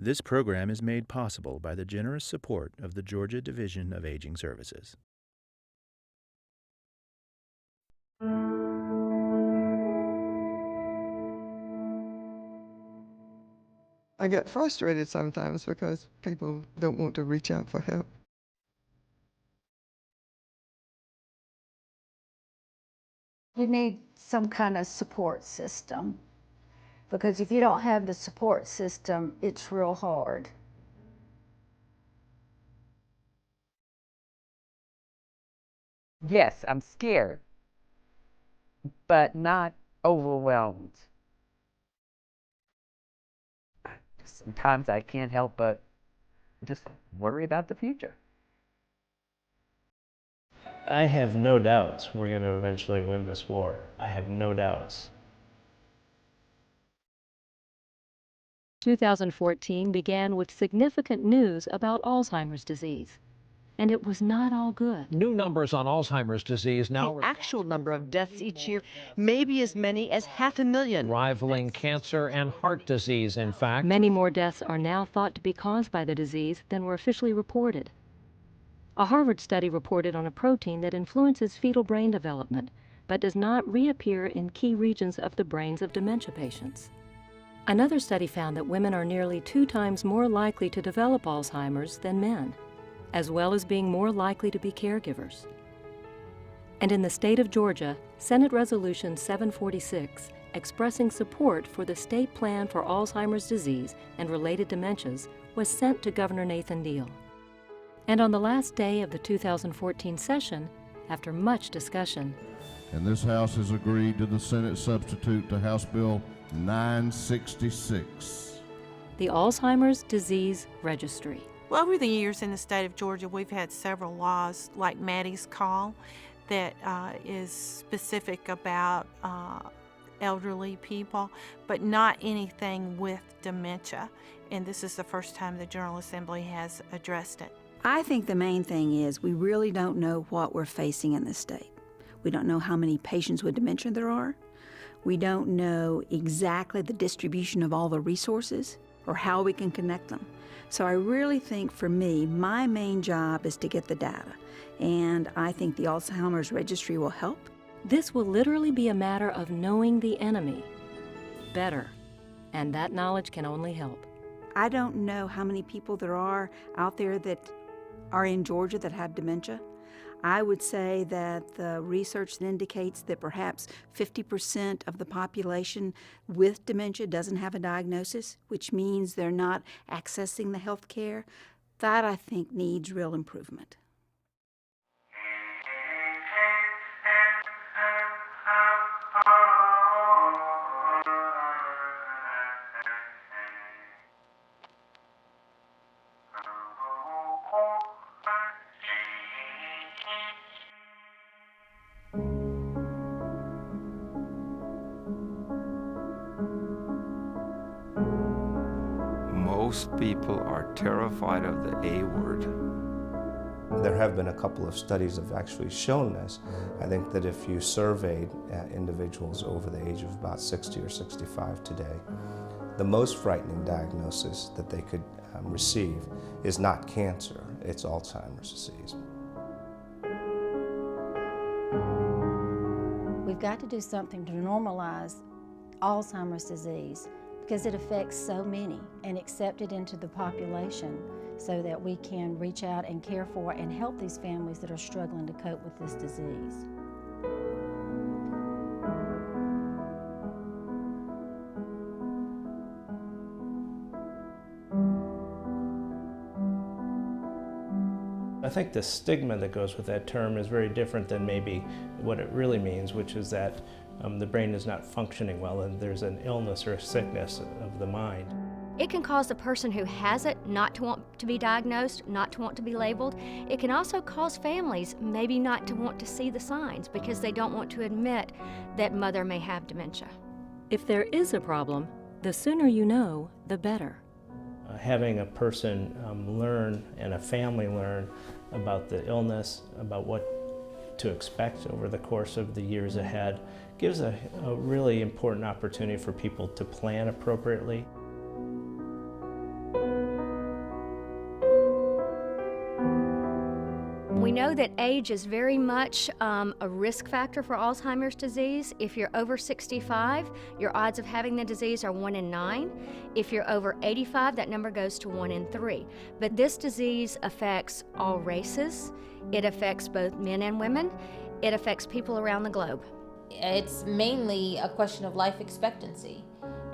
This program is made possible by the generous support of the Georgia Division of Aging Services. I get frustrated sometimes because people don't want to reach out for help. You need some kind of support system, because if you don't have the support system, it's real hard. Yes, I'm scared, but not overwhelmed. Sometimes I can't help but just worry about the future. I have no doubts we're going to eventually win this war. I have no doubts. 2014 began with significant news about Alzheimer's disease, and it was not all good. New numbers on Alzheimer's disease now The actual number of deaths each year may be as many as 500,000. rivaling cancer and heart disease, in fact. Many more deaths are now thought to be caused by the disease than were officially reported. A Harvard study reported on a protein that influences fetal brain development, but does not reappear in key regions of the brains of dementia patients. Another study found that women are nearly 2 times more likely to develop Alzheimer's than men, as well as being more likely to be caregivers. And in the state of Georgia, Senate Resolution 746, expressing support for the state plan for Alzheimer's disease and related dementias, was sent to Governor Nathan Deal. And on the last day of the 2014 session, after much discussion, and this House has agreed to the Senate substitute to House Bill 966. the Alzheimer's Disease Registry. Well, over the years in the state of Georgia, we've had several laws like Maddie's Call that is specific about elderly people, but not anything with dementia. And this is the first time the General Assembly has addressed it. I think the main thing is we really don't know what we're facing in this state. We don't know how many patients with dementia there are. We don't know exactly the distribution of all the resources or how we can connect them. So I really think for me, my main job is to get the data. And I think the Alzheimer's Registry will help. This will literally be a matter of knowing the enemy better, and that knowledge can only help. I don't know how many people there are out there that are in Georgia that have dementia. I would say that the research indicates that perhaps 50% of the population with dementia doesn't have a diagnosis, which means they're not accessing the health care. That, I think, needs real improvement. Most people are terrified of the A word. There have been a couple of studies that have actually shown this. I think that if you surveyed individuals over the age of about 60 or 65 today, the most frightening diagnosis that they could receive is not cancer, it's Alzheimer's disease. We've got to do something to normalize Alzheimer's disease, because it affects so many, and accept it into the population so that we can reach out and care for and help these families that are struggling to cope with this disease. I think the stigma that goes with that term is very different than maybe what it really means, which is that the brain is not functioning well and there's an illness or a sickness of the mind. It can cause the person who has it not to want to be diagnosed, not to want to be labeled. It can also cause families maybe not to want to see the signs because they don't want to admit that mother may have dementia. If there is a problem, the sooner you know, the better. Having a person learn and a family learn about the illness, about what to expect over the course of the years ahead, gives a really important opportunity for people to plan appropriately. We know that age is very much a risk factor for Alzheimer's disease. If you're over 65, your odds of having the disease are 1 in 9. If you're over 85, that number goes to 1 in 3. But this disease affects all races. It affects both men and women. It affects people around the globe. It's mainly a question of life expectancy.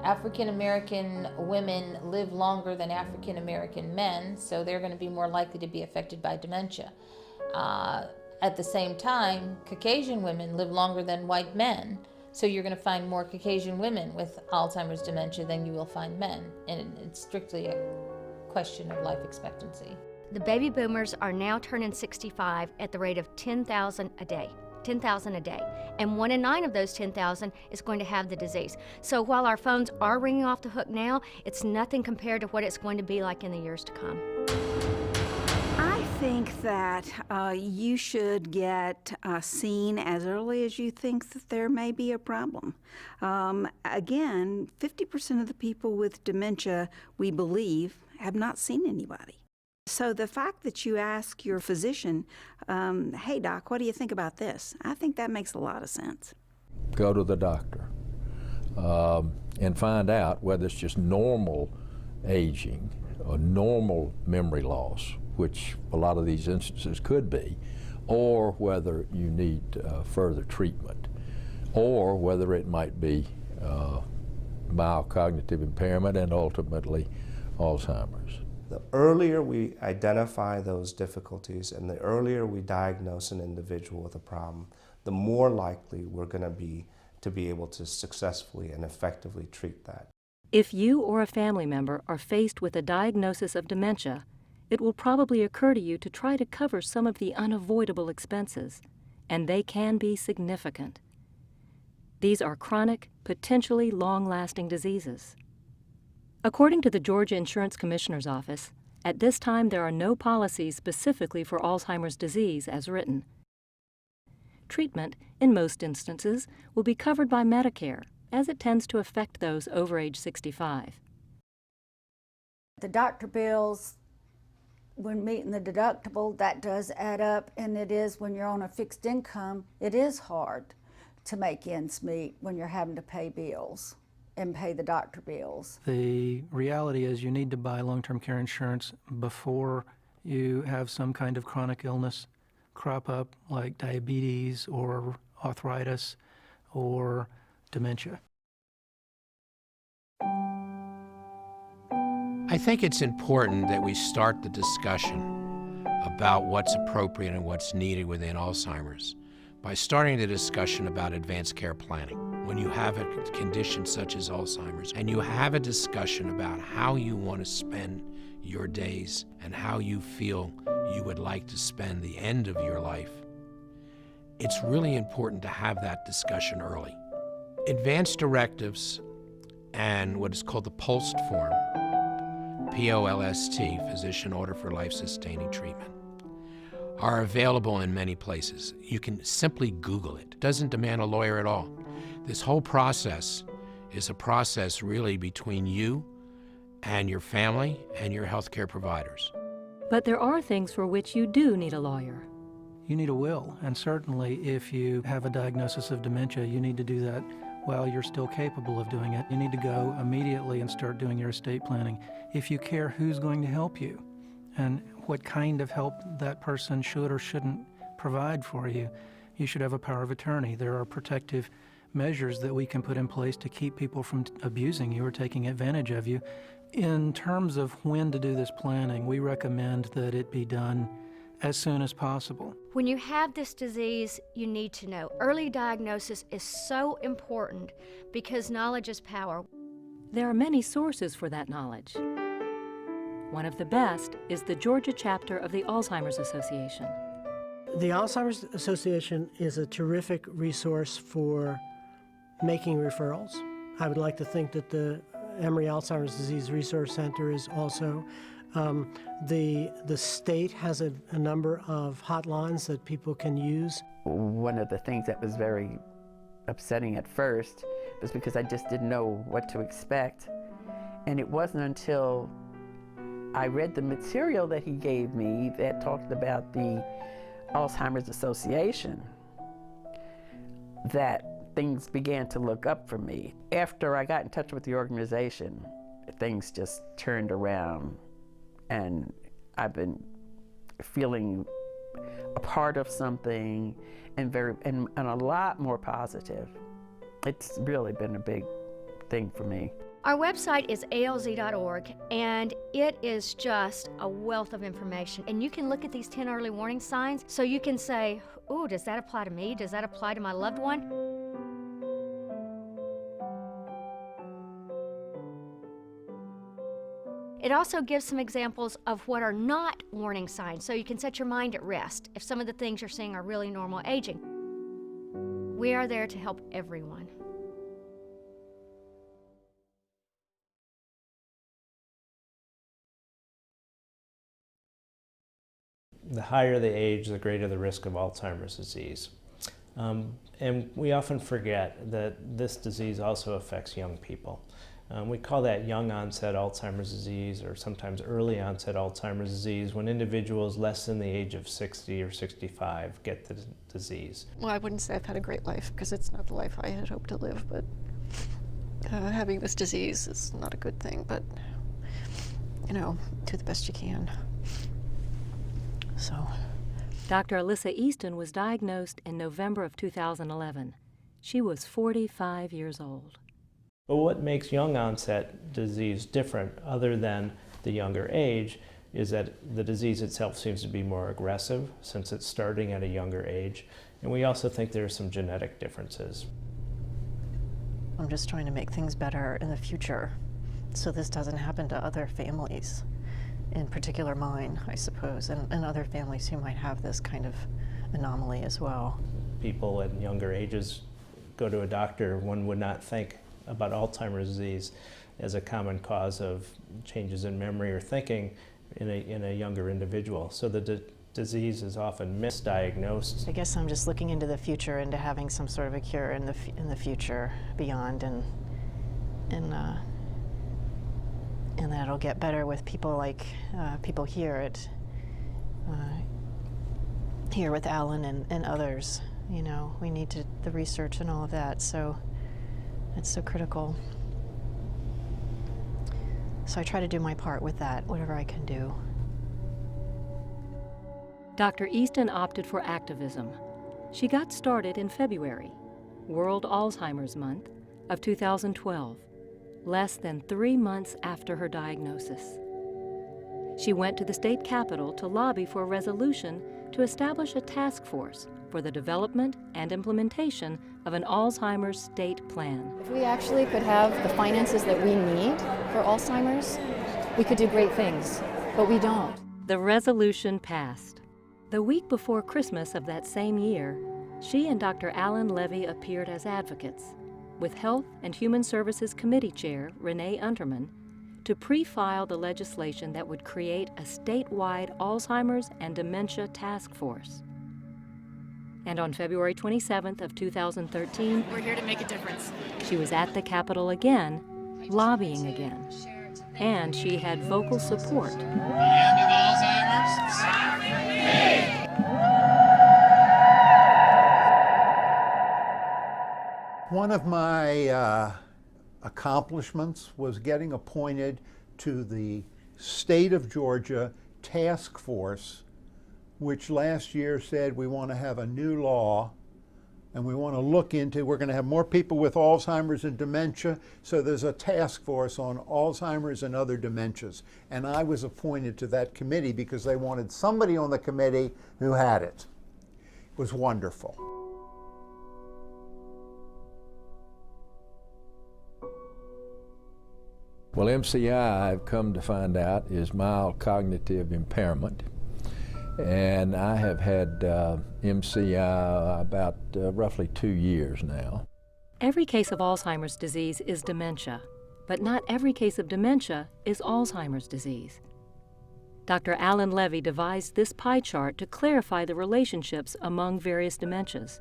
African American women live longer than African American men, so they're going to be more likely to be affected by dementia. At the same time, Caucasian women live longer than white men, so you're going to find more Caucasian women with Alzheimer's dementia than you will find men, and it's strictly a question of life expectancy. The baby boomers are now turning 65 at the rate of 10,000 a day. 10,000 a day, and 1 in 9 of those 10,000 is going to have the disease. So while our phones are ringing off the hook now, it's nothing compared to what it's going to be like in the years to come. I think that you should get seen as early as you think that there may be a problem. Again, 50% of the people with dementia, we believe, have not seen anybody. So the fact that you ask your physician, hey doc, what do you think about this? I think that makes a lot of sense. Go to the doctor and find out whether it's just normal aging or normal memory loss, which a lot of these instances could be, or whether you need further treatment, or whether it mild cognitive impairment and ultimately Alzheimer's. The earlier we identify those difficulties and the earlier we diagnose an individual with a problem, the more likely we're going to be able to successfully and effectively treat that. If you or a family member are faced with a diagnosis of dementia, it will probably occur to you to try to cover some of the unavoidable expenses, and they can be significant. These are chronic, potentially long-lasting diseases. According to the Georgia Insurance Commissioner's Office, at this time there are no policies specifically for Alzheimer's disease as written. Treatment, in most instances, will be covered by Medicare, as it tends to affect those over age 65. The doctor bills, when meeting the deductible, that does add up, and it is when you're on a fixed income, it is hard to make ends meet when you're having to pay bills and pay the doctor bills. The reality is you need to buy long-term care insurance before you have some kind of chronic illness crop up, like diabetes or arthritis or dementia. I think it's important that we start the discussion about what's appropriate and what's needed within Alzheimer's by starting the discussion about advanced care planning. When you have a condition such as Alzheimer's and you have a discussion about how you want to spend your days and how you feel you would like to spend the end of your life, it's really important to have that discussion early. Advanced directives and what is called the POLST form, P-O-L-S-T, Physician Order for Life-Sustaining Treatment, are available in many places. You can simply Google it. It doesn't demand a lawyer at all. This whole process is a process really between you and your family and your healthcare providers. But there are things for which you do need a lawyer. You need a will, and certainly if you have a diagnosis of dementia, you need to do that while you're still capable of doing it. You need to go immediately and start doing your estate planning. If you care who's going to help you and what kind of help that person should or shouldn't provide for you, you should have a power of attorney. There are protective measures that we can put in place to keep people from abusing you or taking advantage of you. In terms of when to do this planning, we recommend that it be done as soon as possible. When you have this disease, you need to know. Early diagnosis is so important because knowledge is power. There are many sources for that knowledge. One of the best is the Georgia chapter of the Alzheimer's Association. The Alzheimer's Association is a terrific resource for making referrals. I would like to think that the Emory Alzheimer's Disease Resource Center is also. The state has a number of hotlines that people can use. One of the things that was very upsetting at first was because I just didn't know what to expect. And it wasn't until I read the material that he gave me that talked about the Alzheimer's Association that things began to look up for me. After I got in touch with the organization, things just turned around, and I've been feeling a part of something and a lot more positive. It's really been a big thing for me. Our website is alz.org, and it is just a wealth of information. And you can look at these 10 early warning signs so you can say, ooh, does that apply to me? Does that apply to my loved one? It also gives some examples of what are not warning signs, so you can set your mind at rest if some of the things you're seeing are really normal aging. We are there to help everyone. The higher the age, the greater the risk of Alzheimer's disease. And we often forget that this disease also affects young people. We call that young onset Alzheimer's disease, or sometimes early onset Alzheimer's disease, when individuals less than the age of 60 or 65 get the disease. Well, I wouldn't say I've had a great life, because it's not the life I had hoped to live, but having this disease is not a good thing, but, you know, do the best you can. So. Dr. Alyssa Easton was diagnosed in November of 2011. She was 45 years old. But what makes young onset disease different, other than the younger age, is that the disease itself seems to be more aggressive since it's starting at a younger age. And we also think there are some genetic differences. I'm just trying to make things better in the future so this doesn't happen to other families, in particular mine, I suppose, and other families who might have this kind of anomaly as well. People at younger ages go to a doctor. One would not think about Alzheimer's disease as a common cause of changes in memory or thinking in a younger individual. So the disease is often misdiagnosed. I guess I'm just looking into the future, into having some sort of a cure in the future beyond, and that it'll get better with people like people here at here with Alan and others. You know, we need the research and all of that, so it's so critical. So I try to do my part with that, whatever I can do. Dr. Easton opted for activism. She got started in February, World Alzheimer's Month of 2012, less than 3 months after her diagnosis. She went to the state capitol to lobby for a resolution to establish a task force for the development and implementation of an Alzheimer's state plan. If we actually could have the finances that we need for Alzheimer's, we could do great things, but we don't. The resolution passed. The week before Christmas of that same year, she and Dr. Alan Levy appeared as advocates, with Health and Human Services Committee Chair Renee Unterman, to pre-file the legislation that would create a statewide Alzheimer's and dementia task force. And on February 27th of 2013, we're here to make a difference. She was at the Capitol again, lobbying again, and she had vocal support. The end of Alzheimer's. One of my accomplishments was getting appointed to the State of Georgia Task Force, which last year said we want to have a new law and we want to look into, we're going to have more people with Alzheimer's and dementia, so there's a task force on Alzheimer's and other dementias. And I was appointed to that committee because they wanted somebody on the committee who had it. It was wonderful. Well, MCI, I've come to find out, is mild cognitive impairment. And I have had MCI about roughly 2 years now. Every case of Alzheimer's disease is dementia, but not every case of dementia is Alzheimer's disease. Dr. Alan Levy devised this pie chart to clarify the relationships among various dementias.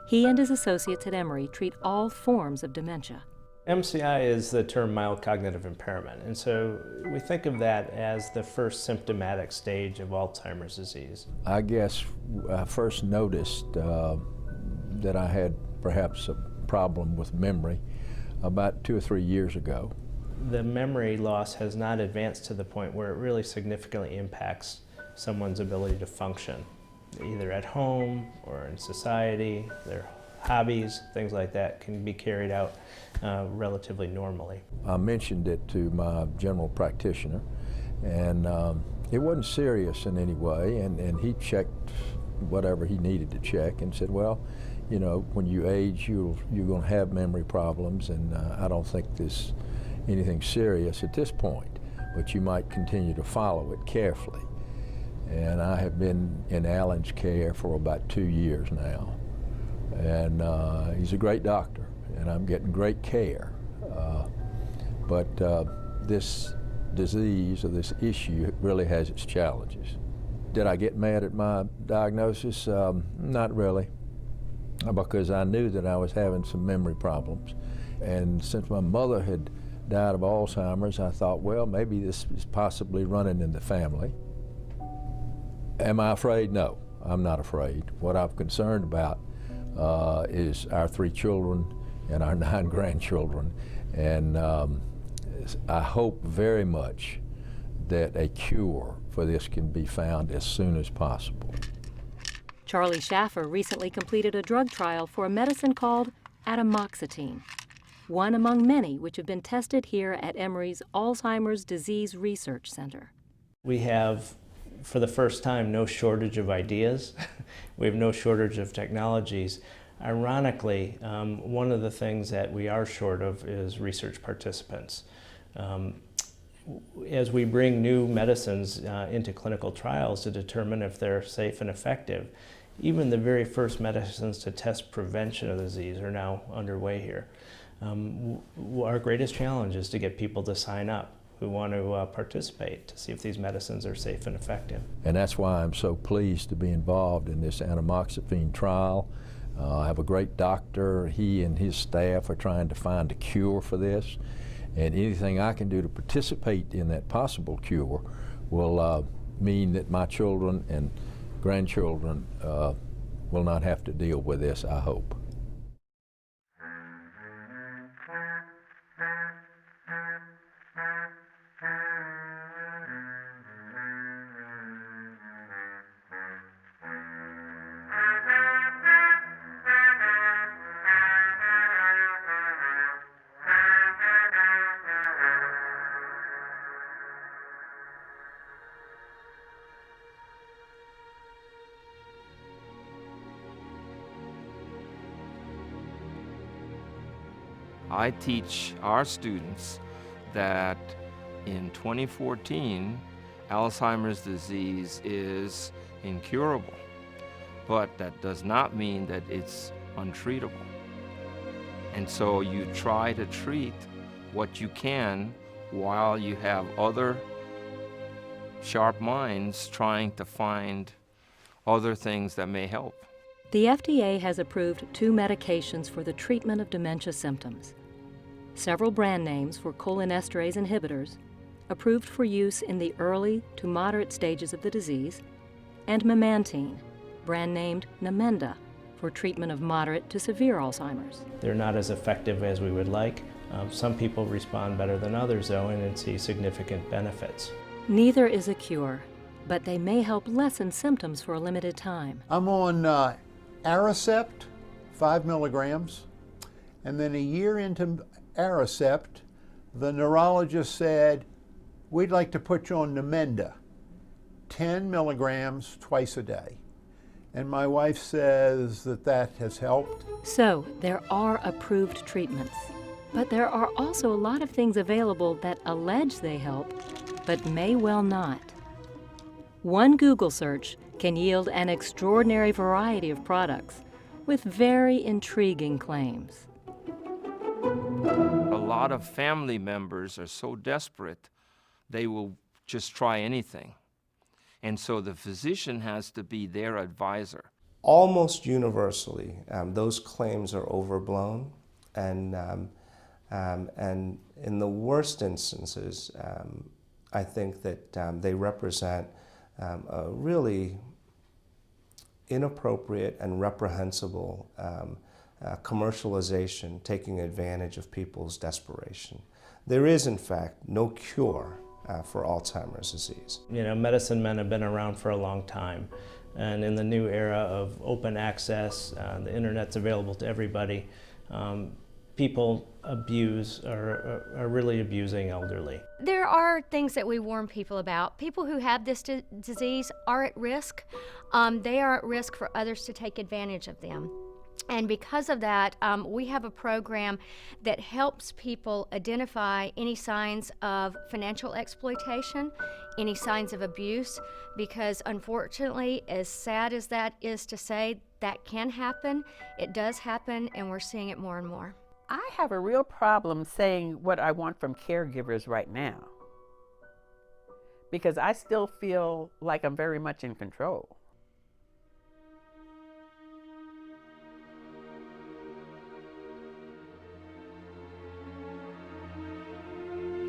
He and his associates at Emory treat all forms of dementia. MCI is the term mild cognitive impairment, and so we think of that as the first symptomatic stage of Alzheimer's disease. I guess I first noticed that I had perhaps a problem with memory about 2 or 3 years ago. The memory loss has not advanced to the point where it really significantly impacts someone's ability to function, either at home or in society. Their hobbies, things like that, can be carried out relatively normally. I mentioned it to my general practitioner, and it wasn't serious in any way, and he checked whatever he needed to check and said, well, you know, when you age, you're going to have memory problems, and I don't think there's anything serious at this point, but you might continue to follow it carefully. And I have been in Alan's care for about 2 years now, and he's a great doctor, and I'm getting great care. But this disease or this issue really has its challenges. Did I get mad at my diagnosis? Not really, because I knew that I was having some memory problems. And since my mother had died of Alzheimer's, I thought, well, maybe this is possibly running in the family. Am I afraid? No, I'm not afraid. What I'm concerned about is our 3 children and our 9 grandchildren. And I hope very much that a cure for this can be found as soon as possible. Charlie Schaffer recently completed a drug trial for a medicine called atomoxetine, one among many which have been tested here at Emory's Alzheimer's Disease Research Center. We have, for the first time, no shortage of ideas. We have no shortage of technologies. Ironically, one of the things that we are short of is research participants. As we bring new medicines into clinical trials to determine if they're safe and effective, even the very first medicines to test prevention of the disease are now underway here. Our greatest challenge is to get people to sign up who want to participate to see if these medicines are safe and effective. And that's why I'm so pleased to be involved in this atomoxetine trial. I have a great doctor. He and his staff are trying to find a cure for this. And anything I can do to participate in that possible cure will mean that my children and grandchildren will not have to deal with this, I hope. I teach our students that in 2014, Alzheimer's disease is incurable, but that does not mean that it's untreatable. And so you try to treat what you can while you have other sharp minds trying to find other things that may help. The FDA has approved 2 medications for the treatment of dementia symptoms. Several brand names for cholinesterase inhibitors, approved for use in the early to moderate stages of the disease, and memantine, brand named Namenda, for treatment of moderate to severe Alzheimer's. They're not as effective as we would like. Some people respond better than others, though, and see significant benefits. Neither is a cure, but they may help lessen symptoms for a limited time. I'm on Aricept, 5 milligrams, and then a year into Aricept, the neurologist said, we'd like to put you on Namenda, 10 milligrams twice a day. And my wife says that that has helped. So there are approved treatments, but there are also a lot of things available that allege they help, but may well not. One Google search can yield an extraordinary variety of products with very intriguing claims. A lot of family members are so desperate, they will just try anything. And so the physician has to be their advisor. Almost universally, those claims are overblown, and And in the worst instances, I think that they represent a really inappropriate and reprehensible commercialization, taking advantage of people's desperation. There is, in fact, no cure for Alzheimer's disease. You know, medicine men have been around for a long time, and in the new era of open access, the internet's available to everybody, people are really abusing elderly. There are things that we warn people about. People who have this disease are at risk. They are at risk for others to take advantage of them. And because of that, we have a program that helps people identify any signs of financial exploitation, any signs of abuse, because unfortunately, as sad as that is to say, that can happen. It does happen, and we're seeing it more and more. I have a real problem saying what I want from caregivers right now, because I still feel like I'm very much in control.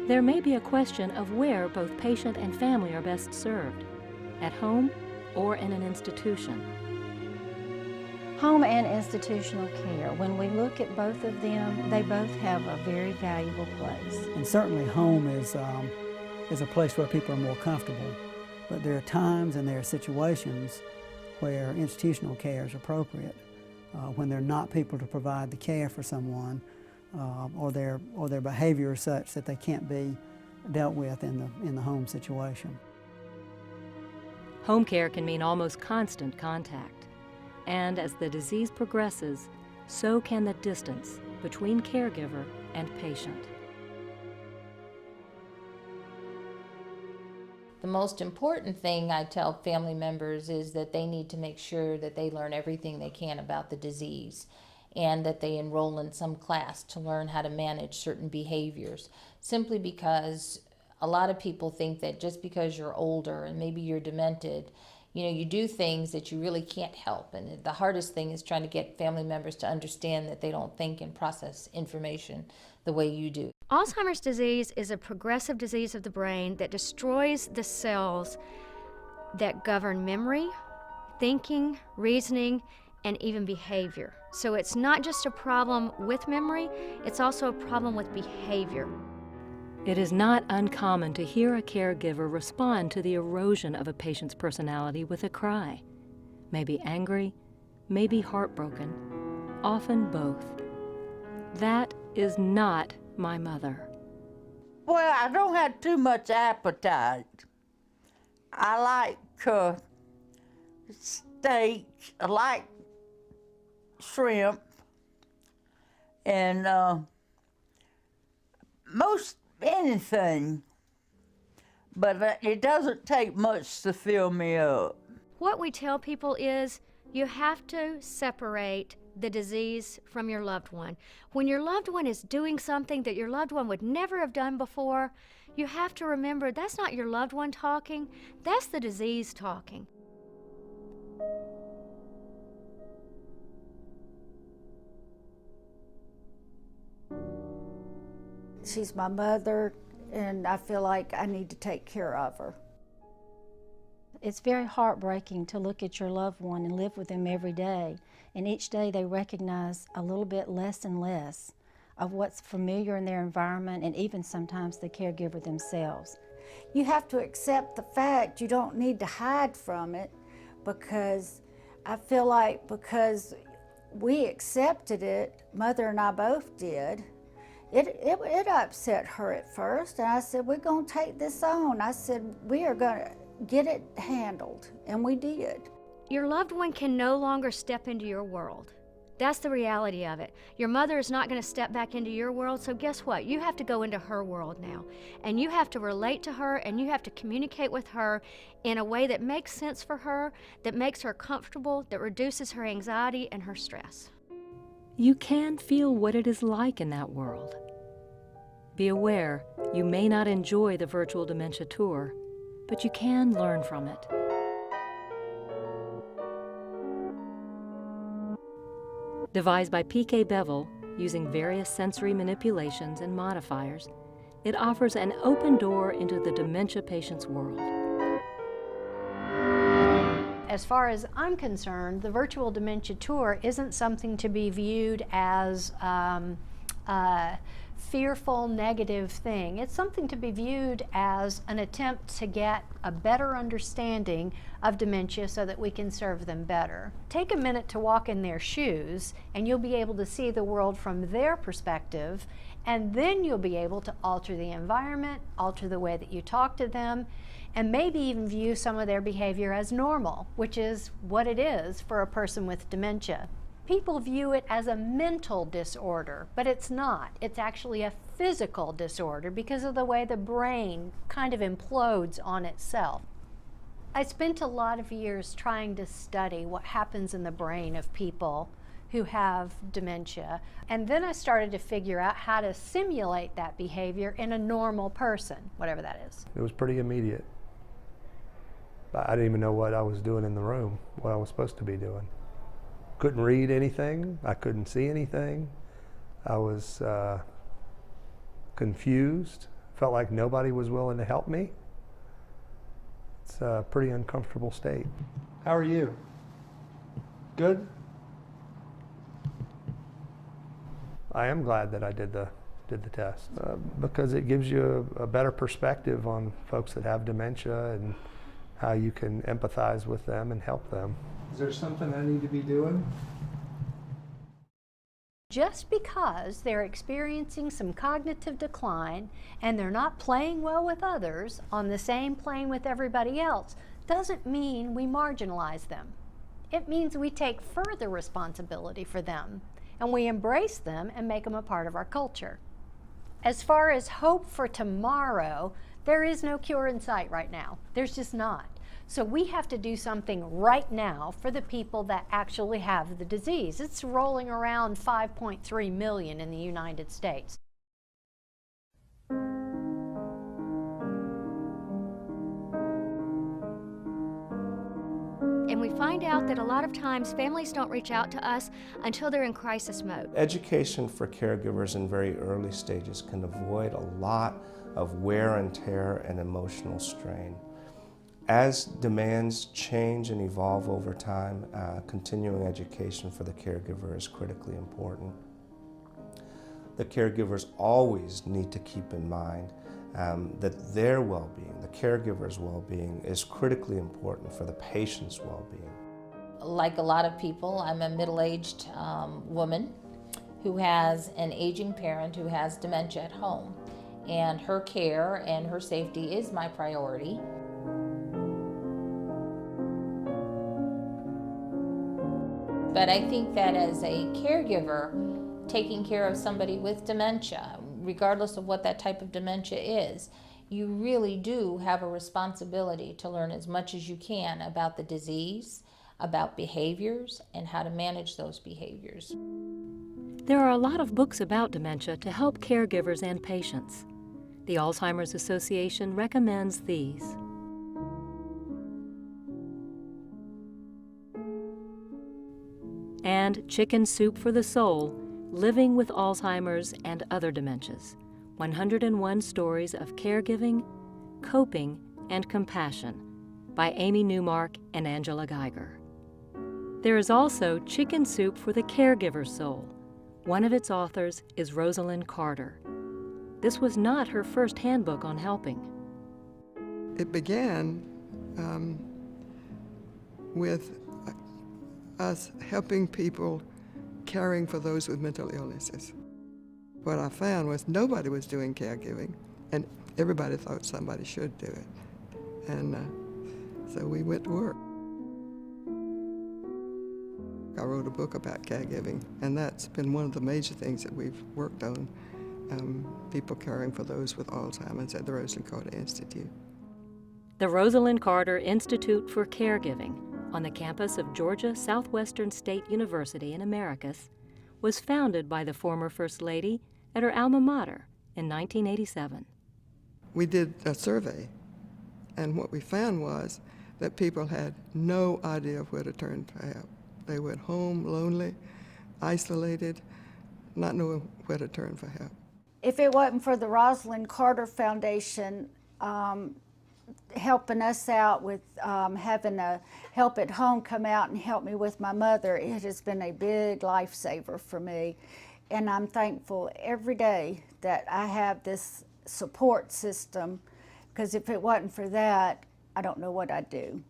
There may be a question of where both patient and family are best served, at home or in an institution. Home and institutional care, when we look at both of them, they both have a very valuable place. And certainly home is a place where people are more comfortable. But there are times and there are situations where institutional care is appropriate, when there are not people to provide the care for someone, or their behavior is such that they can't be dealt with in the home situation. Home care can mean almost constant contact. And as the disease progresses, so can the distance between caregiver and patient. The most important thing I tell family members is that they need to make sure that they learn everything they can about the disease, and that they enroll in some class to learn how to manage certain behaviors, simply because a lot of people think that just because you're older and maybe you're demented, you know, you do things that you really can't help. And the hardest thing is trying to get family members to understand that they don't think and process information the way you do. Alzheimer's disease is a progressive disease of the brain that destroys the cells that govern memory, thinking, reasoning, and even behavior. So it's not just a problem with memory, it's also a problem with behavior. It is not uncommon to hear a caregiver respond to the erosion of a patient's personality with a cry. Maybe angry, maybe heartbroken, often both. That is not my mother. Well, I don't have too much appetite. I like steak, I like shrimp, and most anything, but it doesn't take much to fill me up. What we tell people is you have to separate the disease from your loved one. When your loved one is doing something that your loved one would never have done before, you have to remember that's not your loved one talking, that's the disease talking. She's my mother, and I feel like I need to take care of her. It's very heartbreaking to look at your loved one and live with them every day, and each day they recognize a little bit less and less of what's familiar in their environment, and even sometimes the caregiver themselves. You have to accept the fact. You don't need to hide from it, because I feel like because we accepted it, Mother and I both did, it upset her at first, and I said, we're going to take this on. I said, we are going to get it handled, and we did. Your loved one can no longer step into your world. That's the reality of it. Your mother is not going to step back into your world, so guess what? You have to go into her world now, and you have to relate to her, and you have to communicate with her in a way that makes sense for her, that makes her comfortable, that reduces her anxiety and her stress. You can feel what it is like in that world. Be aware you may not enjoy the virtual dementia tour, but you can learn from it. Devised by P.K. Bevel, using various sensory manipulations and modifiers, it offers an open door into the dementia patient's world. As far as I'm concerned, the virtual dementia tour isn't something to be viewed as a fearful, negative thing. It's something to be viewed as an attempt to get a better understanding of dementia so that we can serve them better. Take a minute to walk in their shoes and you'll be able to see the world from their perspective, and then you'll be able to alter the environment, alter the way that you talk to them, and maybe even view some of their behavior as normal, which is what it is for a person with dementia. People view it as a mental disorder, but it's not. It's actually a physical disorder because of the way the brain kind of implodes on itself. I spent a lot of years trying to study what happens in the brain of people who have dementia, and then I started to figure out how to simulate that behavior in a normal person, whatever that is. It was pretty immediate. I didn't even know what I was doing in the room, what I was supposed to be doing. Couldn't read anything, I couldn't see anything. I was confused, felt like nobody was willing to help me. It's a pretty uncomfortable state. How are you? Good? I am glad that I did the test because it gives you a better perspective on folks that have dementia and how you can empathize with them and help them. Is there something I need to be doing? Just because they're experiencing some cognitive decline and they're not playing well with others on the same plane with everybody else doesn't mean we marginalize them. It means we take further responsibility for them and we embrace them and make them a part of our culture. As far as hope for tomorrow, there is no cure in sight right now. There's just not. So we have to do something right now for the people that actually have the disease. It's rolling around 5.3 million in the United States. And we find out that a lot of times families don't reach out to us until they're in crisis mode. Education for caregivers in very early stages can avoid a lot of wear and tear and emotional strain. As demands change and evolve over time, continuing education for the caregiver is critically important. The caregivers always need to keep in mind that their well-being, the caregiver's well-being, is critically important for the patient's well-being. Like a lot of people, I'm a middle-aged woman who has an aging parent who has dementia at home, and her care and her safety is my priority. But I think that as a caregiver, taking care of somebody with dementia, regardless of what that type of dementia is, you really do have a responsibility to learn as much as you can about the disease, about behaviors, and how to manage those behaviors. There are a lot of books about dementia to help caregivers and patients. The Alzheimer's Association recommends these. And Chicken Soup for the Soul, Living with Alzheimer's and Other Dementias, 101 Stories of Caregiving, Coping, and Compassion by Amy Newmark and Angela Geiger. There is also Chicken Soup for the Caregiver's Soul. One of its authors is Rosalind Carter. This was not her first handbook on helping. It began with us helping people caring for those with mental illnesses. What I found was nobody was doing caregiving, and everybody thought somebody should do it. And so we went to work. I wrote a book about caregiving, and that's been one of the major things that we've worked on, people caring for those with Alzheimer's at the Rosalind Carter Institute. The Rosalind Carter Institute for Caregiving on the campus of Georgia Southwestern State University in Americus was founded by the former First Lady at her alma mater in 1987. We did a survey, and what we found was that people had no idea where to turn for help. They were at home, lonely, isolated, not knowing where to turn for help. If it wasn't for the Rosalind Carter Foundation helping us out with having a Help at Home come out and help me with my mother, it has been a big lifesaver for me. And I'm thankful every day that I have this support system, because if it wasn't for that, I don't know what I'd do.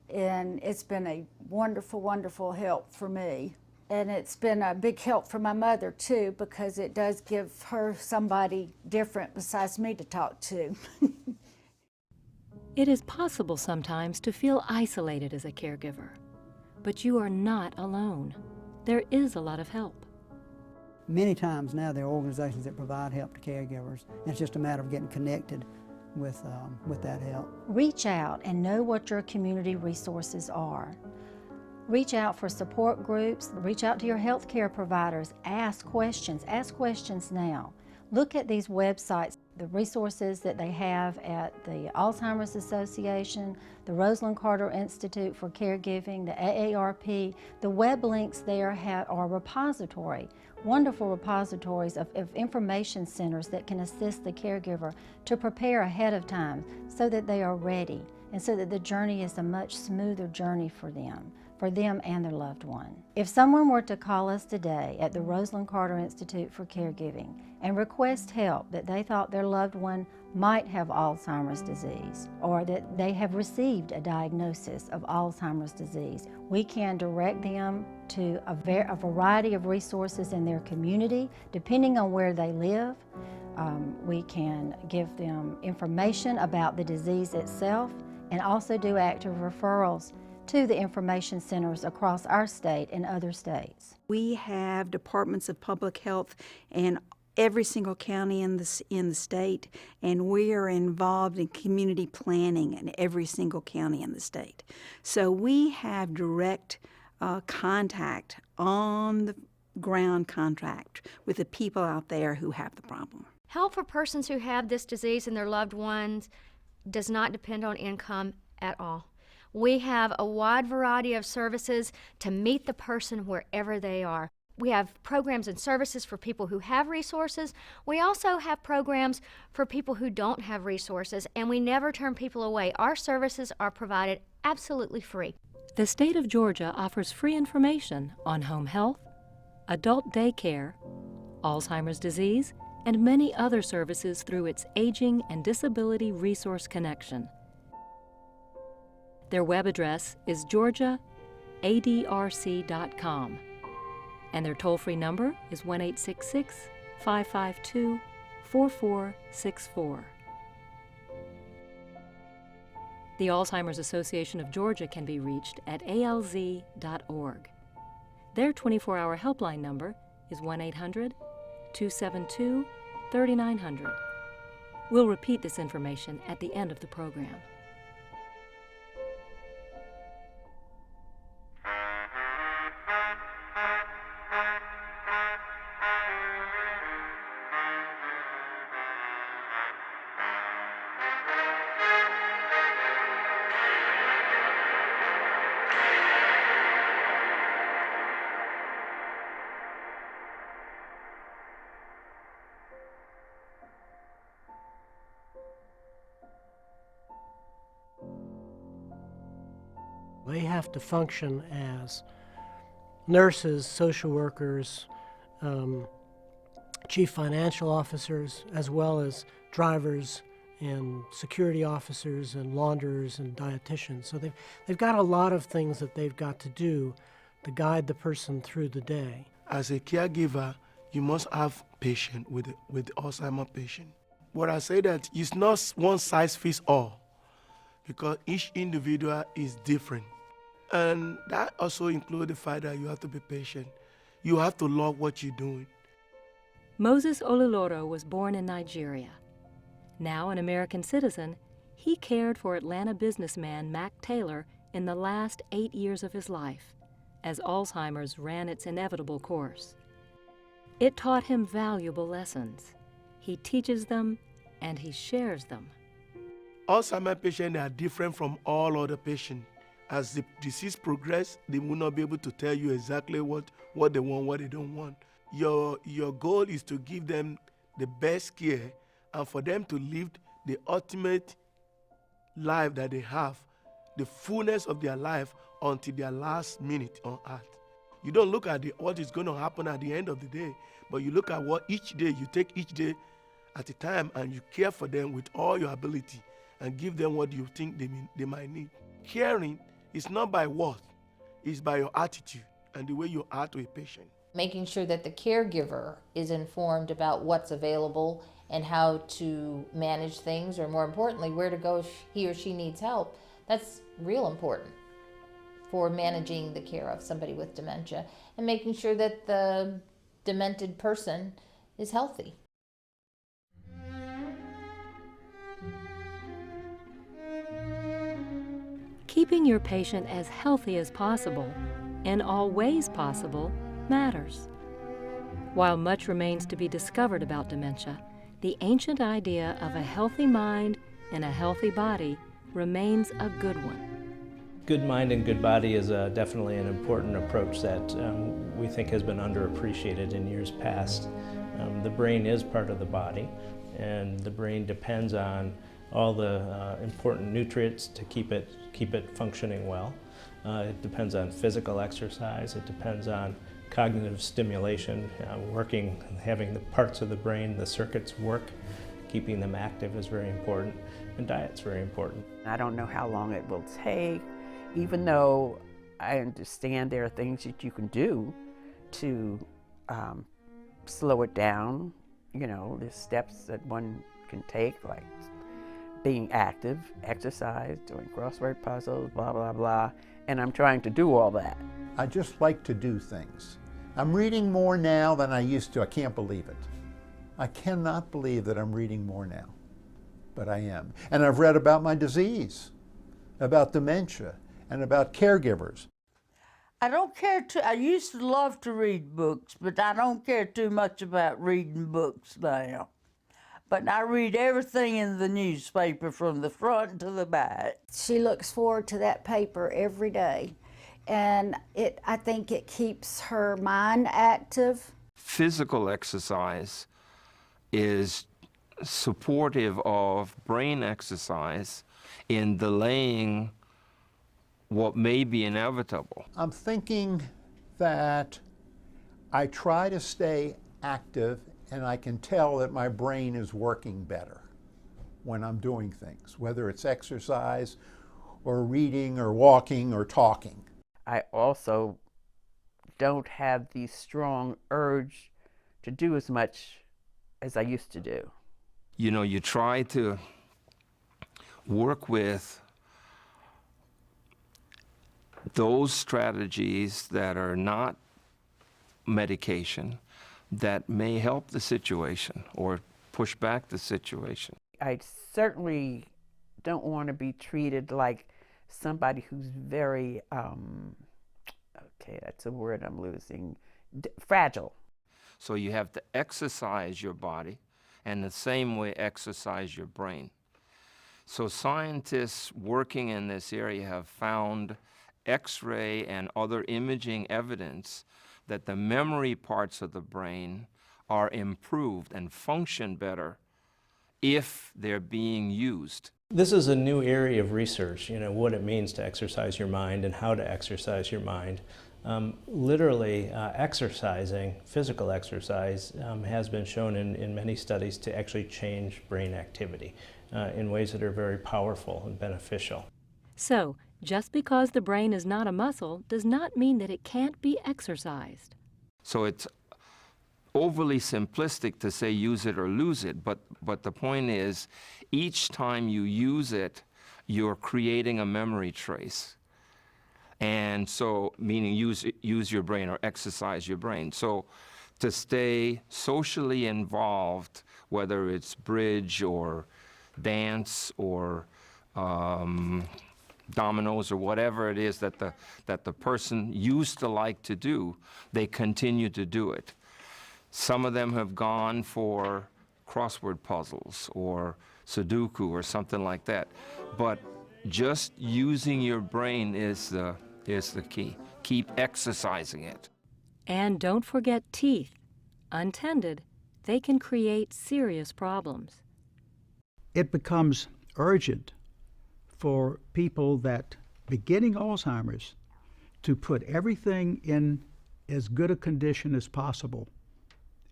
And it's been a wonderful, wonderful help for me. And it's been a big help for my mother too, because it does give her somebody different besides me to talk to. It is possible sometimes to feel isolated as a caregiver, but you are not alone. There is a lot of help. Many times now there are organizations that provide help to caregivers, and it's just a matter of getting connected with that help. Reach out and know what your community resources are. Reach out for support groups, reach out to your healthcare providers, ask questions now. Look at these websites, the resources that they have at the Alzheimer's Association, the Rosalind Carter Institute for Caregiving, the AARP. The web links there are repository, wonderful repositories of information centers that can assist the caregiver to prepare ahead of time so that they are ready and so that the journey is a much smoother journey for them and their loved one. If someone were to call us today at the Rosalind Carter Institute for Caregiving and request help that they thought their loved one might have Alzheimer's disease, or that they have received a diagnosis of Alzheimer's disease, we can direct them to a variety of resources in their community, depending on where they live. We can give them information about the disease itself and also do active referrals to the information centers across our state and other states. We have departments of public health in every single county in the state, and we are involved in community planning in every single county in the state. So we have direct contact, on the ground contact with the people out there who have the problem. Help for persons who have this disease and their loved ones does not depend on income at all. We have a wide variety of services to meet the person wherever they are. We have programs and services for people who have resources. We also have programs for people who don't have resources, and we never turn people away. Our services are provided absolutely free. The state of Georgia offers free information on home health, adult daycare, Alzheimer's disease, and many other services through its Aging and Disability Resource Connection. Their web address is georgiaadrc.com, and their toll-free number is 1-866-552-4464. The Alzheimer's Association of Georgia can be reached at alz.org. Their 24-hour helpline number is 1-800-272-3900. We'll repeat this information at the end of the program. They have to function as nurses, social workers, chief financial officers, as well as drivers and security officers and launderers and dietitians. So they've got a lot of things that they've got to do to guide the person through the day. As a caregiver, you must have patience with the Alzheimer patient. But I say that it's not one size fits all, because each individual is different. And that also includes the fact that you have to be patient. You have to love what you're doing. Moses Oluloro was born in Nigeria. Now an American citizen, he cared for Atlanta businessman Mac Taylor in the last 8 years of his life, as Alzheimer's ran its inevitable course. It taught him valuable lessons. He teaches them and he shares them. Alzheimer patients are different from all other patients. As the disease progresses, they will not be able to tell you exactly what they want, what they don't want. your goal is to give them the best care and for them to live the ultimate life that they have, the fullness of their life until their last minute on earth. You don't look at what is going to happen at the end of the day, but you look at what each day, you take each day at a time and you care for them with all your ability and give them what you think they might need. Caring is not by words, it's by your attitude and the way you are to a patient. Making sure that the caregiver is informed about what's available and how to manage things, or more importantly, where to go if he or she needs help. That's real important for managing the care of somebody with dementia and making sure that the demented person is healthy. Keeping your patient as healthy as possible, in all ways possible, matters. While much remains to be discovered about dementia, the ancient idea of a healthy mind in a healthy body remains a good one. Good mind and good body is definitely an important approach that we think has been underappreciated in years past. The brain is part of the body, and the brain depends on all the important nutrients to keep it functioning well. It depends on physical exercise. It depends on cognitive stimulation, having the parts of the brain, the circuits work. Keeping them active is very important, and diet's very important. I don't know how long it will take, even though I understand there are things that you can do to slow it down. You know, there's steps that one can take, like being active, exercise, doing crossword puzzles, blah, blah, blah, and I'm trying to do all that. I just like to do things. I'm reading more now than I used to. I can't believe it. I cannot believe that I'm reading more now, but I am. And I've read about my disease, about dementia, and about caregivers. I don't care I used to love to read books, but I don't care too much about reading books now. But I read everything in the newspaper from the front to the back. She looks forward to that paper every day, and I think it keeps her mind active. Physical exercise is supportive of brain exercise in delaying what may be inevitable. I'm thinking that I try to stay active, and I can tell that my brain is working better when I'm doing things, whether it's exercise or reading or walking or talking. I also don't have the strong urge to do as much as I used to do. You know, you try to work with those strategies that are not medication that may help the situation or push back the situation. I certainly don't want to be treated like somebody who's very, okay, that's a word I'm losing, fragile. So you have to exercise your body and the same way exercise your brain. So scientists working in this area have found X-ray and other imaging evidence that the memory parts of the brain are improved and function better if they're being used. This is a new area of research, you know, what it means to exercise your mind and how to exercise your mind. Literally, exercising, physical exercise, has been shown in many studies to actually change brain activity in ways that are very powerful and beneficial. So, just because the brain is not a muscle does not mean that it can't be exercised. So it's overly simplistic to say use it or lose it, but the point is, each time you use it, you're creating a memory trace. And so, meaning use your brain or exercise your brain. So to stay socially involved, whether it's bridge or dance or dominoes or whatever it is that the person used to like to do, they continue to do it. Some of them have gone for crossword puzzles or Sudoku or something like that. But just using your brain is the key. Keep exercising it. And don't forget teeth. Untended, they can create serious problems. It becomes urgent for people that beginning Alzheimer's to put everything in as good a condition as possible,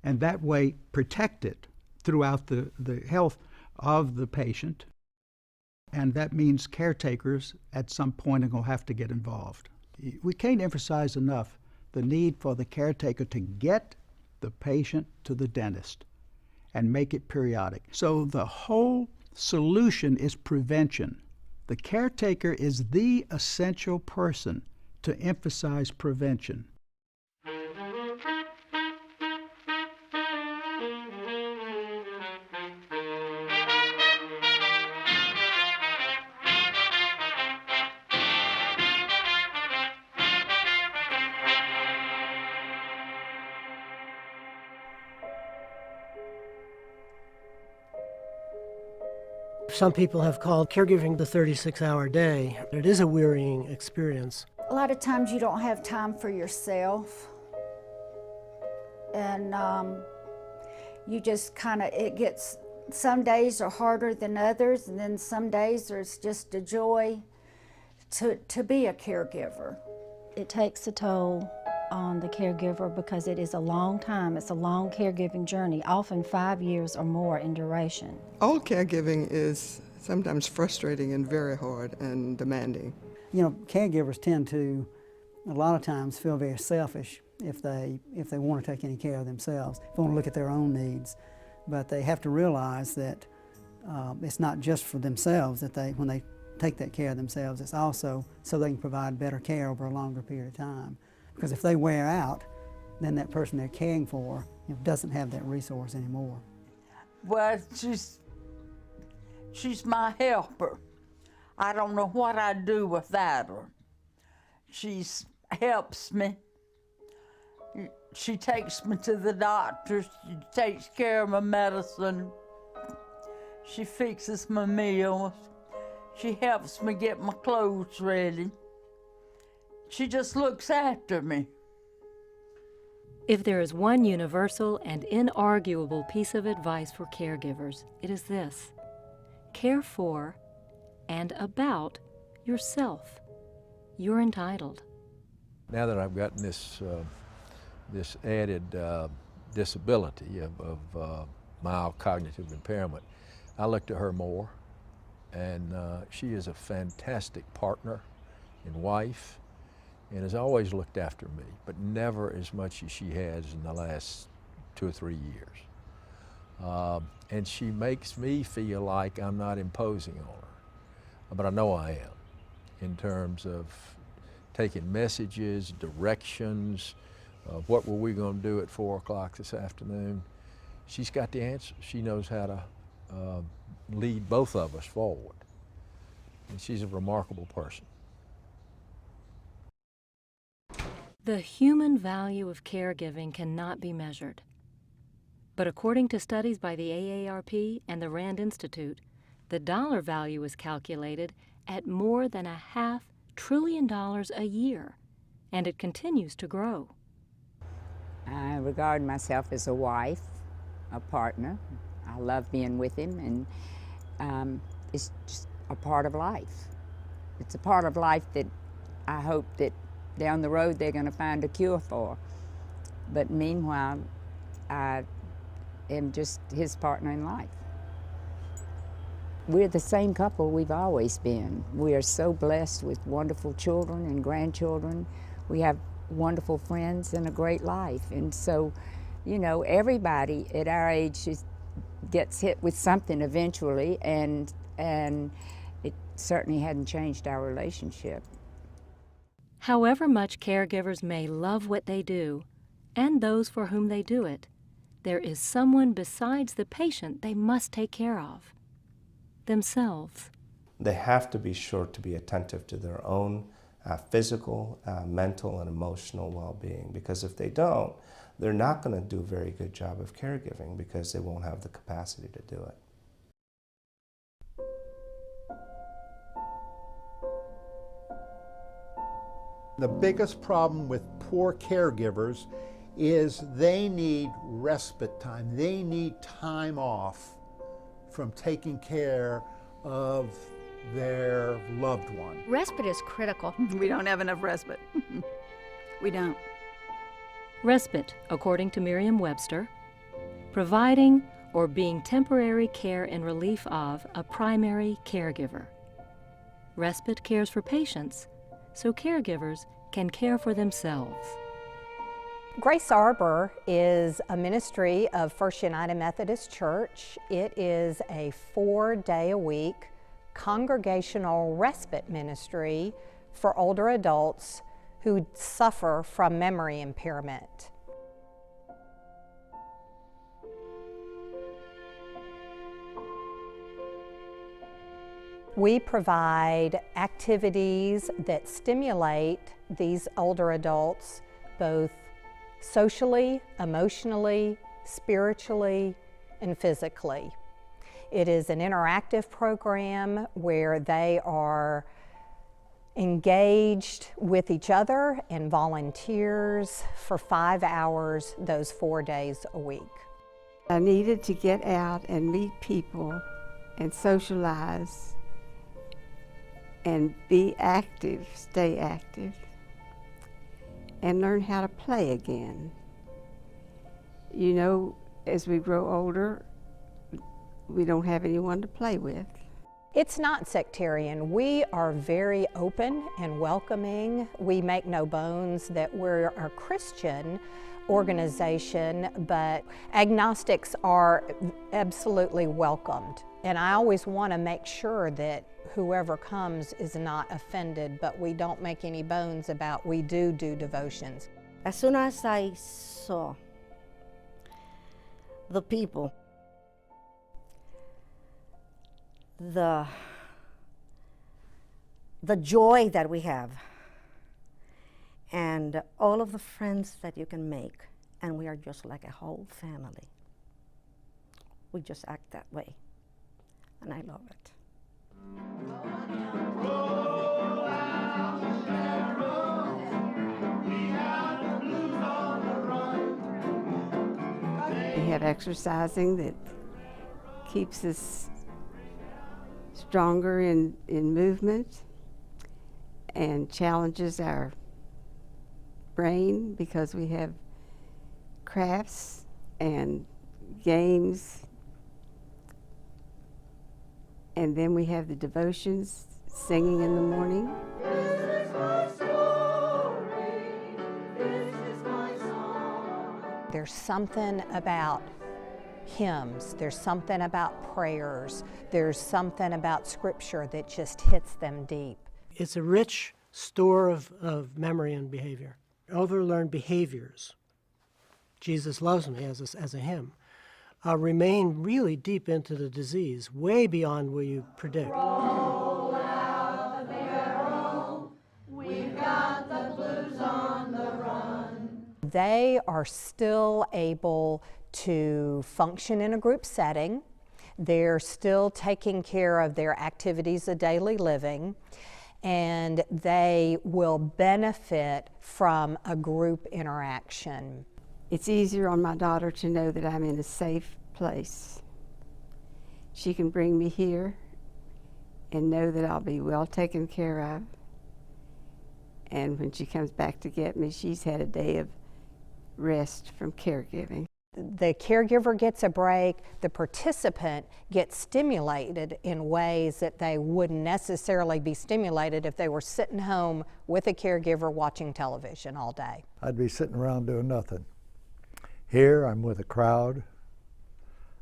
and that way protect it throughout the health of the patient. And that means caretakers at some point are going to have to get involved. We can't emphasize enough the need for the caretaker to get the patient to the dentist and make it periodic. So the whole solution is prevention. The caretaker is the essential person to emphasize prevention. Some people have called caregiving the 36-hour day. It is a wearying experience. A lot of times you don't have time for yourself. And you just it gets, some days are harder than others, and then some days there's just a joy to be a caregiver. It takes a toll on the caregiver because it is a long time. It's a long caregiving journey, often 5 years or more in duration. All caregiving is sometimes frustrating and very hard and demanding. You know, caregivers tend to, a lot of times, feel very selfish if they want to take any care of themselves, if they want to look at their own needs. But they have to realize that it's not just for themselves that when they take that care of themselves, it's also so they can provide better care over a longer period of time. Because if they wear out, then that person they're caring for doesn't have that resource anymore. Well, she's my helper. I don't know what I'd do without her. She helps me. She takes me to the doctor. She takes care of my medicine. She fixes my meals. She helps me get my clothes ready. She just looks after me. If there is one universal and inarguable piece of advice for caregivers, it is this: care for and about yourself. You're entitled. Now that I've gotten this added disability of mild cognitive impairment, I look to her more, and she is a fantastic partner and wife, and has always looked after me, but never as much as she has in the last 2 or 3 years. And she makes me feel like I'm not imposing on her, but I know I am, in terms of taking messages, directions, what were we going to do at 4 o'clock this afternoon. She's got the answer. She knows how to lead both of us forward. And she's a remarkable person. The human value of caregiving cannot be measured. But according to studies by the AARP and the Rand Institute, the dollar value is calculated at more than $500 billion a year, and it continues to grow. I regard myself as a wife, a partner. I love being with him, and it's just a part of life. It's a part of life that I hope that down the road they're going to find a cure for. But meanwhile, I am just his partner in life. We're the same couple we've always been. We are so blessed with wonderful children and grandchildren. We have wonderful friends and a great life. And so, you know, everybody at our age gets hit with something eventually, and it certainly hadn't changed our relationship. However much caregivers may love what they do, and those for whom they do it, there is someone besides the patient they must take care of: themselves. They have to be sure to be attentive to their own physical, mental, and emotional well-being, because if they don't, they're not going to do a very good job of caregiving because they won't have the capacity to do it. The biggest problem with poor caregivers is they need respite time. They need time off from taking care of their loved one. Respite is critical. We don't have enough respite. We don't. Respite, according to Merriam-Webster, providing or being temporary care and relief of a primary caregiver. Respite cares for patients, so caregivers can care for themselves. Grace Arbor is a ministry of First United Methodist Church. It is a 4-day-a-week congregational respite ministry for older adults who suffer from memory impairment. We provide activities that stimulate these older adults both socially, emotionally, spiritually, and physically. It is an interactive program where they are engaged with each other and volunteers for 5 hours those 4 days a week. I needed to get out and meet people and socialize and be active, stay active, and learn how to play again. You know, as we grow older, we don't have anyone to play with. It's not sectarian. We are very open and welcoming. We make no bones that we're a Christian organization, but agnostics are absolutely welcomed. And I always want to make sure that whoever comes is not offended, but we don't make any bones about we do devotions. As soon as I saw the people, the joy that we have, and all of the friends that you can make, and we are just like a whole family. We just act that way, and I love it. We have exercising that keeps us stronger in movement and challenges our brain because we have crafts and games. And then we have the devotions, singing in the morning. This is my story, this is my song. There's something about hymns, there's something about prayers, there's something about scripture that just hits them deep. It's a rich store of memory and behavior. Overlearned behaviors, Jesus loves me as a hymn, remain really deep into the disease, way beyond what you predict. Roll out the barrel, we've got the blues on the run. They are still able to function in a group setting. They're still taking care of their activities of daily living, and they will benefit from a group interaction. It's easier on my daughter to know that I'm in a safe place. She can bring me here and know that I'll be well taken care of. And when she comes back to get me, she's had a day of rest from caregiving. The caregiver gets a break, the participant gets stimulated in ways that they wouldn't necessarily be stimulated if they were sitting home with a caregiver watching television all day. I'd be sitting around doing nothing. Here I'm with a crowd,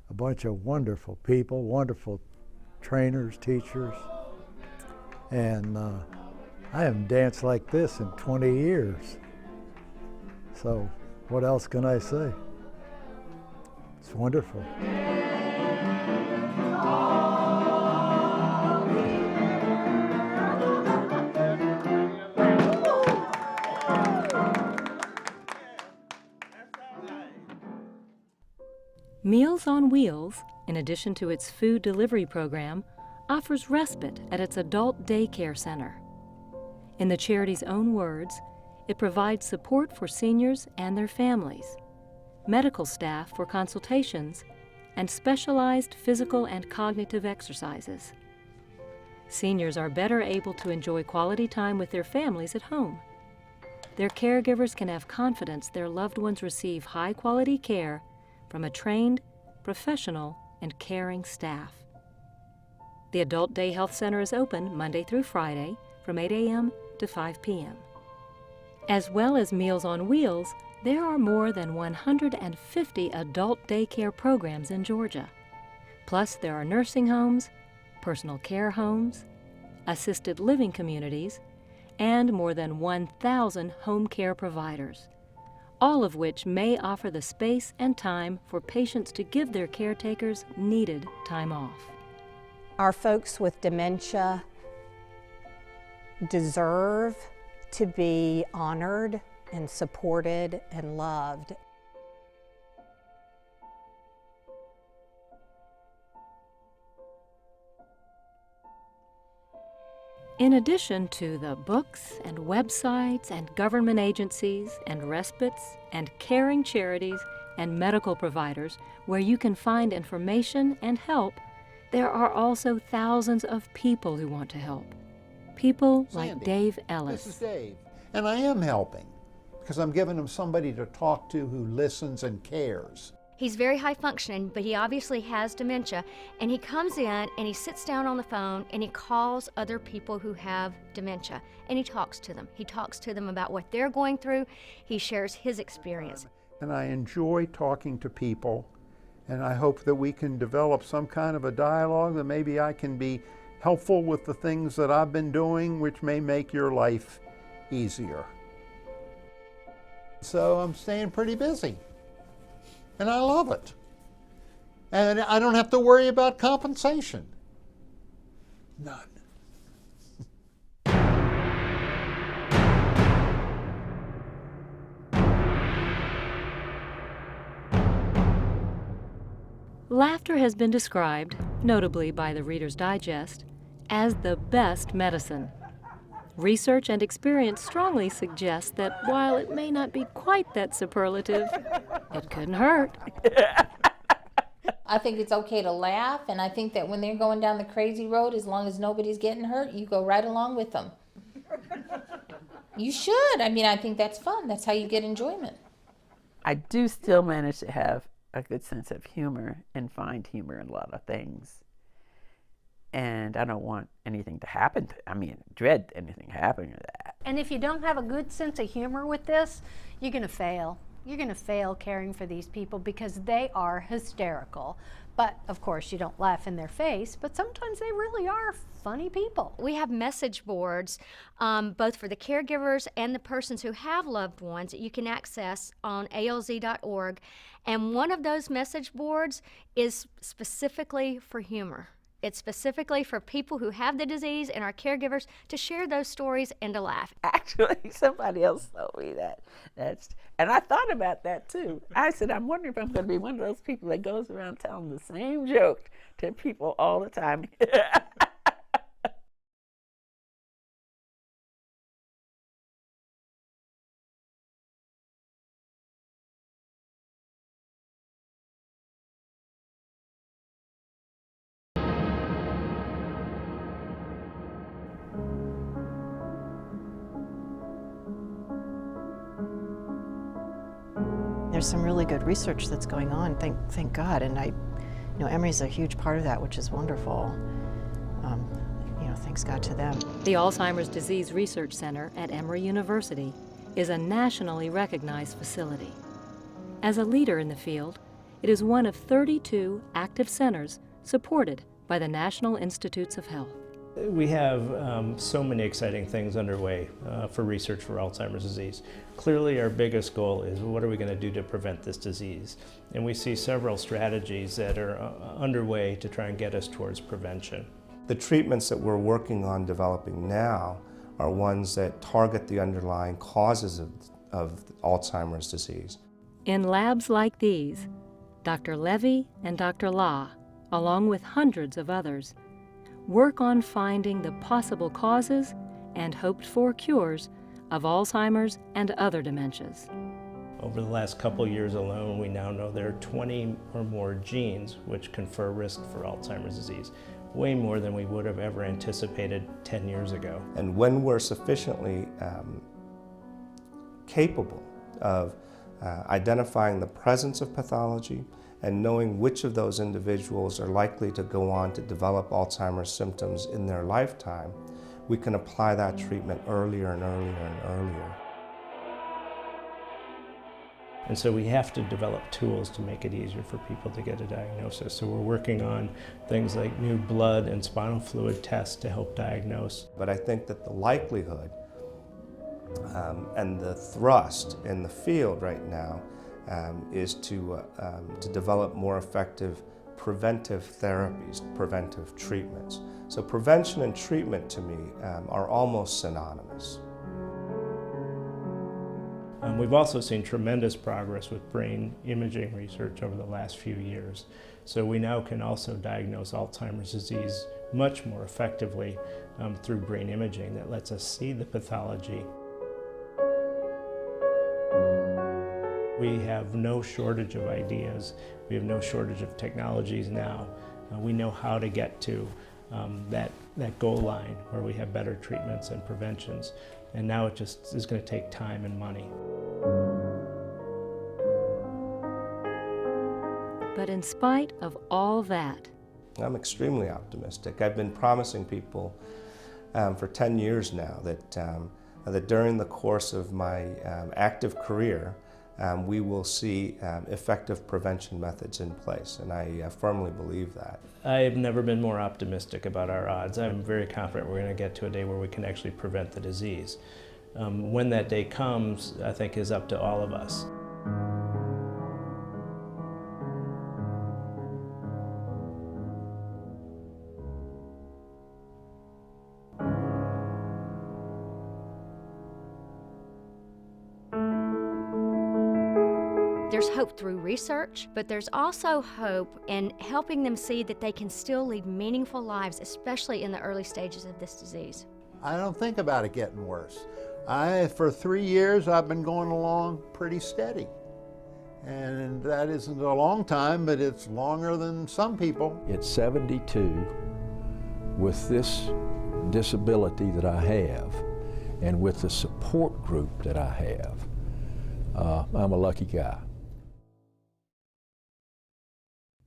a bunch of wonderful people, wonderful trainers, teachers, and I haven't danced like this in 20 years. So what else can I say? It's wonderful. Meals on Wheels, in addition to its food delivery program, offers respite at its adult daycare center. In the charity's own words, It provides support for seniors and their families, medical staff for consultations, and specialized physical and cognitive exercises. Seniors are better able to enjoy quality time with their families at home. Their caregivers can have confidence their loved ones receive high-quality care from a trained, professional, and caring staff. The Adult Day Health Center is open Monday through Friday from 8 a.m. to 5 p.m. As well as Meals on Wheels, there are more than 150 adult daycare programs in Georgia. Plus, there are nursing homes, personal care homes, assisted living communities, and more than 1,000 home care providers, all of which may offer the space and time for patients to give their caretakers needed time off. Our folks with dementia deserve to be honored and supported and loved. In addition to the books and websites and government agencies and respites and caring charities and medical providers where you can find information and help, there are also thousands of people who want to help. People like Sandy, Dave Ellis. This is Dave, and I am helping because I'm giving him somebody to talk to who listens and cares. He's very high functioning, but he obviously has dementia, and he comes in and he sits down on the phone and he calls other people who have dementia and he talks to them. He talks to them about what they're going through. He shares his experience. And I enjoy talking to people, and I hope that we can develop some kind of a dialogue that maybe I can be helpful with the things that I've been doing, which may make your life easier. So I'm staying pretty busy. And I love it. And I don't have to worry about compensation. None. Laughter has been described, notably by the Reader's Digest, as the best medicine. Research and experience strongly suggest that while it may not be quite that superlative, it couldn't hurt. I think it's okay to laugh, and I think that when they're going down the crazy road, as long as nobody's getting hurt, you go right along with them. You should. I mean, I think that's fun. That's how you get enjoyment. I do still manage to have a good sense of humor and find humor in a lot of things. And I don't want anything to happen dread anything happening to that. And if you don't have a good sense of humor with this, you're going to fail. You're going to fail caring for these people because they are hysterical. But of course, you don't laugh in their face, but sometimes they really are funny people. We have message boards, both for the caregivers and the persons who have loved ones that you can access on alz.org. And one of those message boards is specifically for humor. It's specifically for people who have the disease and our caregivers to share those stories and to laugh. Actually, somebody else told me that. And I thought about that too. I said, I'm wondering if I'm going to be one of those people that goes around telling the same joke to people all the time. There's some really good research that's going on, thank God, and Emory's a huge part of that, which is wonderful. Thanks God to them. The Alzheimer's Disease Research Center at Emory University is a nationally recognized facility. As a leader in the field, it is one of 32 active centers supported by the National Institutes of Health. We have so many exciting things underway for research for Alzheimer's disease. Clearly our biggest goal is what are we going to do to prevent this disease? And we see several strategies that are underway to try and get us towards prevention. The treatments that we're working on developing now are ones that target the underlying causes of Alzheimer's disease. In labs like these, Dr. Levy and Dr. La, along with hundreds of others, work on finding the possible causes and hoped-for cures of Alzheimer's and other dementias. Over the last couple years alone, we now know there are 20 or more genes which confer risk for Alzheimer's disease, way more than we would have ever anticipated 10 years ago. And when we're sufficiently capable of identifying the presence of pathology and knowing which of those individuals are likely to go on to develop Alzheimer's symptoms in their lifetime, we can apply that treatment earlier and earlier and earlier. And so we have to develop tools to make it easier for people to get a diagnosis. So we're working on things like new blood and spinal fluid tests to help diagnose. But I think that the likelihood and the thrust in the field right now is to develop more effective preventive therapies, preventive treatments. So prevention and treatment to me are almost synonymous. We've also seen tremendous progress with brain imaging research over the last few years. So we now can also diagnose Alzheimer's disease much more effectively through brain imaging that lets us see the pathology. We have no shortage of ideas. We have no shortage of technologies now. We know how to get to that goal line where we have better treatments and preventions. And now it just is going to take time and money. But in spite of all that, I'm extremely optimistic. I've been promising people for 10 years now that during the course of my active career, we will see effective prevention methods in place, and I firmly believe that. I've never been more optimistic about our odds. I'm very confident we're going to get to a day where we can actually prevent the disease. When that day comes, I think is up to all of us. There's hope through research, but there's also hope in helping them see that they can still lead meaningful lives, especially in the early stages of this disease. I don't think about it getting worse. For 3 years, I've been going along pretty steady. And that isn't a long time, but it's longer than some people. At 72, with this disability that I have, and with the support group that I have, I'm a lucky guy.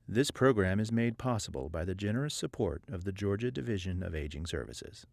This program is made possible by the generous support of the Georgia Division of Aging Services.